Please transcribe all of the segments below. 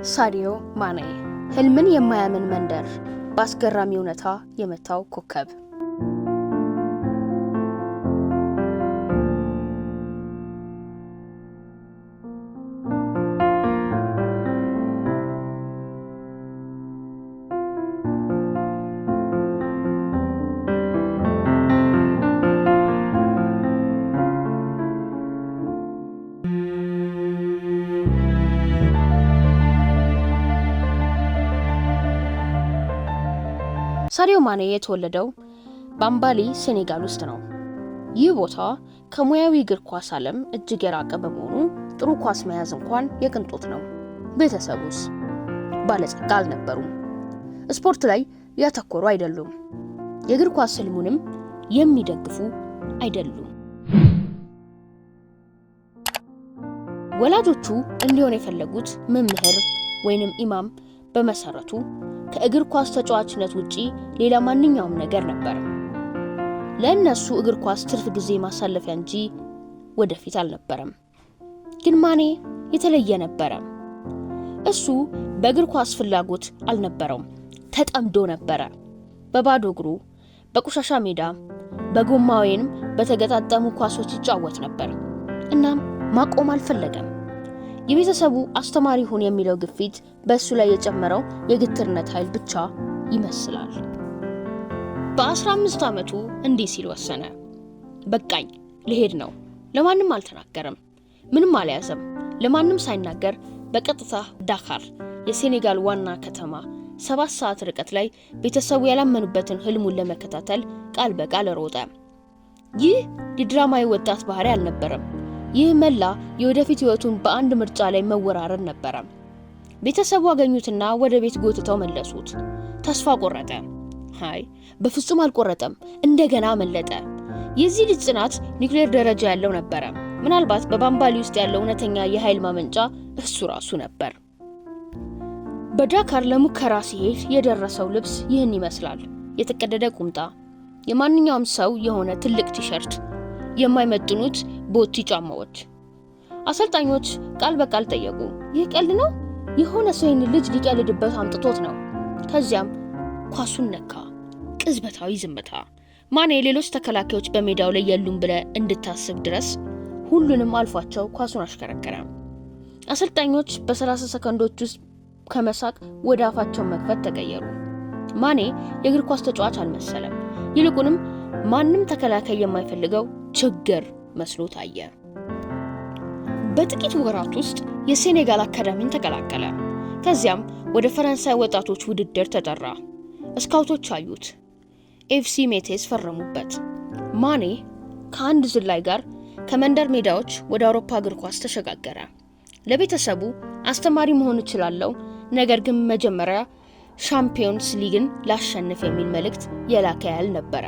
ሳዲዮ ማኔ ህልምን የማያምን መንደር በአስገራሚ እውነታ የመታው ኮከብ። ሳዲዮ ማኔ የተወለደው ባምባሊ ሴኔጋል ውስጥ ነው። ይህ ቦታ ከሙያዊ እግር ኳስ ዓለም እጅግ የራቀ በመሆኑ ጥሩ ኳስ መያዝ እንኳን የቅንጦት ነው። ቤተሰቡስ ባለጸጋ አልነበሩም። ስፖርት ላይ ያተኮሩ አይደሉም። የእግር ኳስ ህልሙንም የሚደግፉ አይደሉም። ወላጆቹ እንዲሆን የፈለጉት መምህር ወይንም ኢማም በመሰረቱ ከእግር ኳስ ተጫዋችነት ውጪ ሌላ ማንኛውም ነገር ነበር። ለእነሱ እግር ኳስ ትርፍ ጊዜ ማሳለፊያ እንጂ ወደፊት አልነበረም። ግን ማኔ የተለየ ነበረ። እሱ በእግር ኳስ ፍላጎት አልነበረውም፣ ተጠምዶ ነበረ። በባዶ እግሩ በቆሻሻ ሜዳ በጎማ ወይንም በተገጣጠሙ ኳሶች ይጫወት ነበር። እናም ማቆም አልፈለገም። የቤተሰቡ አስተማሪ ሁን የሚለው ግፊት በእሱ ላይ የጨመረው የግትርነት ኃይል ብቻ ይመስላል። በ15 ዓመቱ እንዲህ ሲል ወሰነ። በቃኝ፣ ልሄድ ነው። ለማንም አልተናገረም፣ ምንም አልያዘም። ለማንም ሳይናገር በቀጥታ ዳካር የሴኔጋል ዋና ከተማ 7 ሰዓት ርቀት ላይ ቤተሰቡ ያላመኑበትን ህልሙን ለመከታተል ቃል በቃል ሮጠ። ይህ የድራማዊ ወጣት ባህሪ አልነበረም። ይህ መላ የወደፊት ህይወቱን በአንድ ምርጫ ላይ መወራረድ ነበረ። ቤተሰቡ አገኙትና ወደ ቤት ጎትተው መለሱት። ተስፋ ቆረጠ። በፍጹም አልቆረጠም። እንደገና መለጠ። የዚህ ልጅ ጽናት ኒውክሌር ደረጃ ያለው ነበረ። ምናልባት በባምባሊ ውስጥ ያለው እውነተኛ የኃይል ማመንጫ እሱ ራሱ ነበር። በዳካር ለሙከራ ሲሄድ የደረሰው ልብስ ይህን ይመስላል። የተቀደደ ቁምጣ፣ የማንኛውም ሰው የሆነ ትልቅ ቲሸርት፣ የማይመጥኑት ቦቲ ጫማዎች። አሰልጣኞች ቃል በቃል ጠየቁ፣ ይህ ቀልድ ነው? የሆነ ሰው ይህን ልጅ ሊቀልድበት አምጥቶት ነው? ከዚያም ኳሱን ነካ። ቅጽበታዊ ዝምታ። ማኔ ሌሎች ተከላካዮች በሜዳው ላይ የሉም ብለ እንድታስብ ድረስ ሁሉንም አልፏቸው ኳሱን አሽከረከረ። አሰልጣኞች በ30 ሰከንዶች ውስጥ ከመሳቅ ወደ አፋቸው መክፈት ተቀየሩ። ማኔ የእግር ኳስ ተጫዋች አልመሰለም። ይልቁንም ማንም ተከላካይ የማይፈልገው ችግር መስሎ ታየ። በጥቂት ወራት ውስጥ የሴኔጋል አካዳሚን ተቀላቀለ። ከዚያም ወደ ፈረንሳይ ወጣቶች ውድድር ተጠራ። ስካውቶች አዩት። ኤፍሲ ሜቴስ ፈረሙበት። ማኔ ከአንድ ዝላይ ጋር ከመንደር ሜዳዎች ወደ አውሮፓ እግር ኳስ ተሸጋገረ። ለቤተሰቡ አስተማሪ መሆን እችላለሁ፣ ነገር ግን መጀመሪያ ሻምፒዮንስ ሊግን ላሸንፍ የሚል መልእክት የላከ ያህል ነበረ።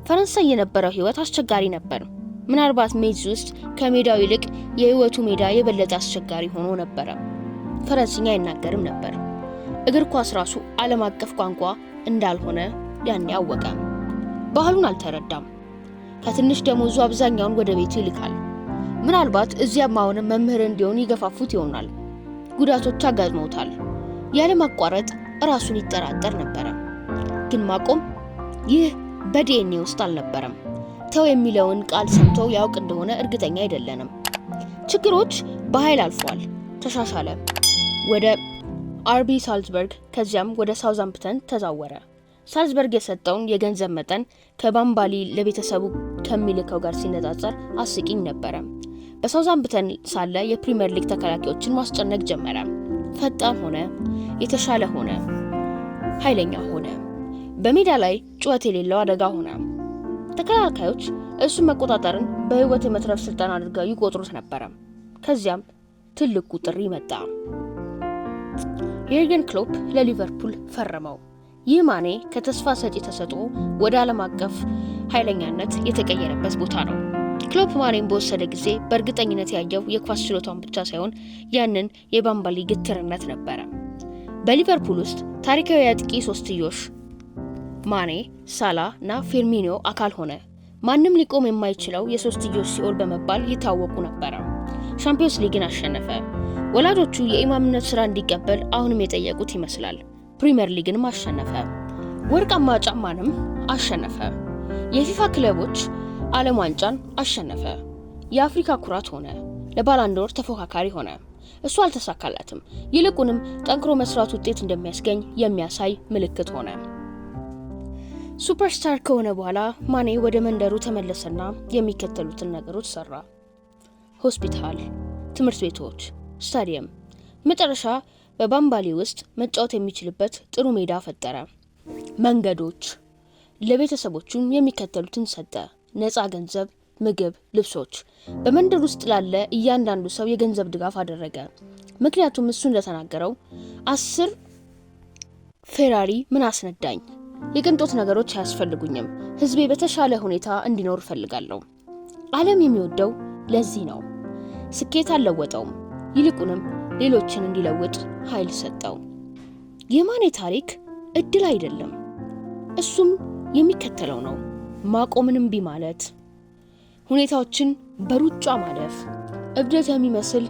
ፈረንሳይ የነበረው ህይወት አስቸጋሪ ነበር። ምናልባት ሜትዝ ውስጥ ከሜዳው ይልቅ የህይወቱ ሜዳ የበለጠ አስቸጋሪ ሆኖ ነበረ። ፈረንስኛ አይናገርም ነበር። እግር ኳስ ራሱ ዓለም አቀፍ ቋንቋ እንዳልሆነ ያኔ አወቀ። ባህሉን አልተረዳም። ከትንሽ ደሞዙ አብዛኛውን ወደ ቤቱ ይልካል። ምናልባት እዚያም አሁንም መምህር እንዲሆን ይገፋፉት ይሆናል። ጉዳቶች አጋጥመውታል። ያለ ማቋረጥ ራሱን ይጠራጠር ነበረ። ግን ማቆም ይህ በዲኤንኤ ውስጥ አልነበረም። ተው የሚለውን ቃል ሰምቶ ያውቅ እንደሆነ እርግጠኛ አይደለንም። ችግሮች በኃይል አልፏል። ተሻሻለ። ወደ አርቢ ሳልዝበርግ ከዚያም ወደ ሳውዛምፕተን ተዛወረ። ሳልዝበርግ የሰጠውን የገንዘብ መጠን ከባምባሊ ለቤተሰቡ ከሚልከው ጋር ሲነጻጸር አስቂኝ ነበረ። በሳውዛምፕተን ሳለ የፕሪሚየር ሊግ ተከላካዮችን ማስጨነቅ ጀመረ። ፈጣን ሆነ፣ የተሻለ ሆነ፣ ኃይለኛ ሆነ። በሜዳ ላይ ጩኸት የሌለው አደጋ ሆነ። ተከላካዮች እሱን መቆጣጠርን በህይወት የመትረፍ ስልጣን አድርገው ይቆጥሩት ነበረ። ከዚያም ትልቁ ጥሪ መጣ። የርገን ክሎፕ ለሊቨርፑል ፈረመው። ይህ ማኔ ከተስፋ ሰጪ ተሰጥኦ ወደ ዓለም አቀፍ ኃይለኛነት የተቀየረበት ቦታ ነው። ክሎፕ ማኔን በወሰደ ጊዜ በእርግጠኝነት ያየው የኳስ ችሎታውን ብቻ ሳይሆን ያንን የባምባሊ ግትርነት ነበረ። በሊቨርፑል ውስጥ ታሪካዊ አጥቂ ሶስትዮሽ ማኔ፣ ሳላ እና ፌርሚኒዮ አካል ሆነ። ማንም ሊቆም የማይችለው የሶስትዮሽ ሲኦል በመባል ይታወቁ ነበር። ሻምፒዮንስ ሊግን አሸነፈ። ወላጆቹ የኢማምነት ስራ እንዲቀበል አሁንም የጠየቁት ይመስላል። ፕሪሚየር ሊግንም አሸነፈ። ወርቃማ ጫማንም አሸነፈ። የፊፋ ክለቦች ዓለም ዋንጫን አሸነፈ። የአፍሪካ ኩራት ሆነ። ለባላንዶር ተፎካካሪ ሆነ። እሱ አልተሳካላትም። ይልቁንም ጠንክሮ መስራት ውጤት እንደሚያስገኝ የሚያሳይ ምልክት ሆነ። ሱፐርስታር ከሆነ በኋላ ማኔ ወደ መንደሩ ተመለሰና የሚከተሉትን ነገሮች ሰራ። ሆስፒታል፣ ትምህርት ቤቶች፣ ስታዲየም፣ መጨረሻ በባምባሊ ውስጥ መጫወት የሚችልበት ጥሩ ሜዳ ፈጠረ። መንገዶች፣ ለቤተሰቦቹም የሚከተሉትን ሰጠ። ነፃ ገንዘብ፣ ምግብ፣ ልብሶች። በመንደር ውስጥ ላለ እያንዳንዱ ሰው የገንዘብ ድጋፍ አደረገ። ምክንያቱም እሱ እንደተናገረው 10 ፌራሪ ምን አስነዳኝ፣ የቅንጦት ነገሮች አያስፈልጉኝም፣ ህዝቤ በተሻለ ሁኔታ እንዲኖር እፈልጋለሁ። ዓለም የሚወደው ለዚህ ነው። ስኬት አልለወጠውም፣ ይልቁንም ሌሎችን እንዲለውጥ ኃይል ሰጠው። የማኔ ታሪክ እድል አይደለም፣ እሱም የሚከተለው ነው። ማቆምንም ቢማለት፣ ሁኔታዎችን በሩጫ ማለፍ፣ እብደት የሚመስል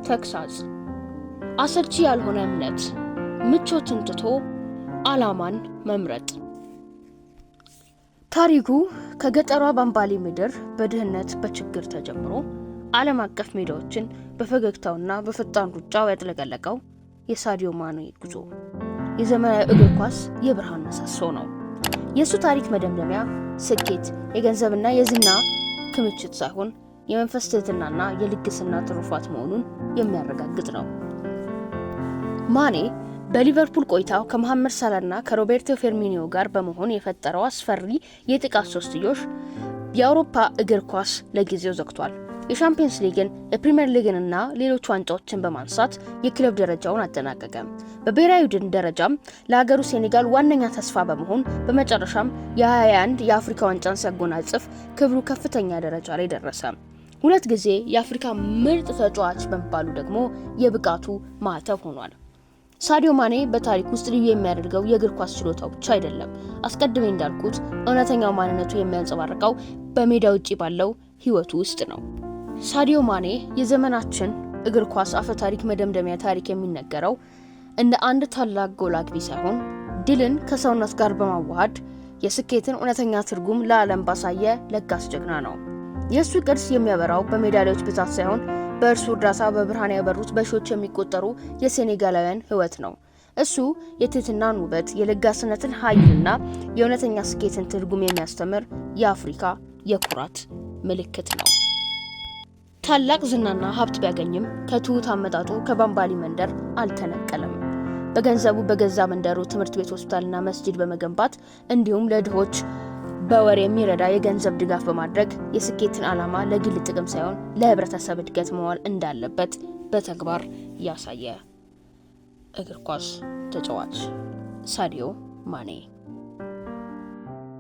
ተግሳጽ፣ አሰልቺ ያልሆነ እምነት፣ ምቾትን ትቶ ዓላማን መምረጥ። ታሪኩ ከገጠሯ ባምባሊ ምድር በድህነት በችግር ተጀምሮ ዓለም አቀፍ ሜዳዎችን በፈገግታውና በፈጣን ሩጫው ያጥለቀለቀው የሳዲዮ ማኔ ጉዞ የዘመናዊ እግር ኳስ የብርሃን ምሰሶ ነው። የእሱ ታሪክ መደምደሚያ ስኬት የገንዘብና የዝና ክምችት ሳይሆን የመንፈስ ትህትናና የልግስና ትሩፋት መሆኑን የሚያረጋግጥ ነው። ማኔ በሊቨርፑል ቆይታው ከመሐመድ ሳላህና ከሮቤርቶ ፌርሚኒዮ ጋር በመሆን የፈጠረው አስፈሪ የጥቃት ሶስትዮሽ የአውሮፓ እግር ኳስ ለጊዜው ዘግቷል። የሻምፒየንስ ሊግን፣ የፕሪሚየር ሊግንና ሌሎች ዋንጫዎችን በማንሳት የክለብ ደረጃውን አጠናቀቀ። በብሔራዊ ቡድን ደረጃም ለሀገሩ ሴኔጋል ዋነኛ ተስፋ በመሆን በመጨረሻም የ21 የአፍሪካ ዋንጫን ሲያጎናጽፍ ክብሩ ከፍተኛ ደረጃ ላይ ደረሰ። 2 ጊዜ የአፍሪካ ምርጥ ተጫዋች በመባሉ ደግሞ የብቃቱ ማዕተብ ሆኗል። ሳዲዮ ማኔ በታሪክ ውስጥ ልዩ የሚያደርገው የእግር ኳስ ችሎታው ብቻ አይደለም። አስቀድሜ እንዳልኩት እውነተኛው ማንነቱ የሚያንጸባርቀው በሜዳ ውጪ ባለው ህይወቱ ውስጥ ነው። ሳዲዮ ማኔ የዘመናችን እግር ኳስ አፈ ታሪክ መደምደሚያ ታሪክ የሚነገረው እንደ አንድ ታላቅ ጎል አግቢ ሳይሆን ድልን ከሰውነት ጋር በማዋሃድ የስኬትን እውነተኛ ትርጉም ለዓለም ባሳየ ለጋስ ጀግና ነው። የእሱ ቅርስ የሚያበራው በሜዳሊያዎች ብዛት ሳይሆን በእርሱ እርዳታ በብርሃን ያበሩት በሺዎች የሚቆጠሩ የሴኔጋላውያን ህይወት ነው። እሱ የትህትናን ውበት፣ የለጋስነትን ኃይልና የእውነተኛ ስኬትን ትርጉም የሚያስተምር የአፍሪካ የኩራት ምልክት ነው። ታላቅ ዝናና ሀብት ቢያገኝም ከትሁት አመጣጡ ከባምባሊ መንደር አልተነቀለም። በገንዘቡ በገዛ መንደሩ ትምህርት ቤት፣ ሆስፒታልና መስጂድ በመገንባት እንዲሁም ለድሆች በወር የሚረዳ የገንዘብ ድጋፍ በማድረግ የስኬትን ዓላማ ለግል ጥቅም ሳይሆን ለህብረተሰብ እድገት መዋል እንዳለበት በተግባር ያሳየ እግር ኳስ ተጫዋች ሳዲዮ ማኔ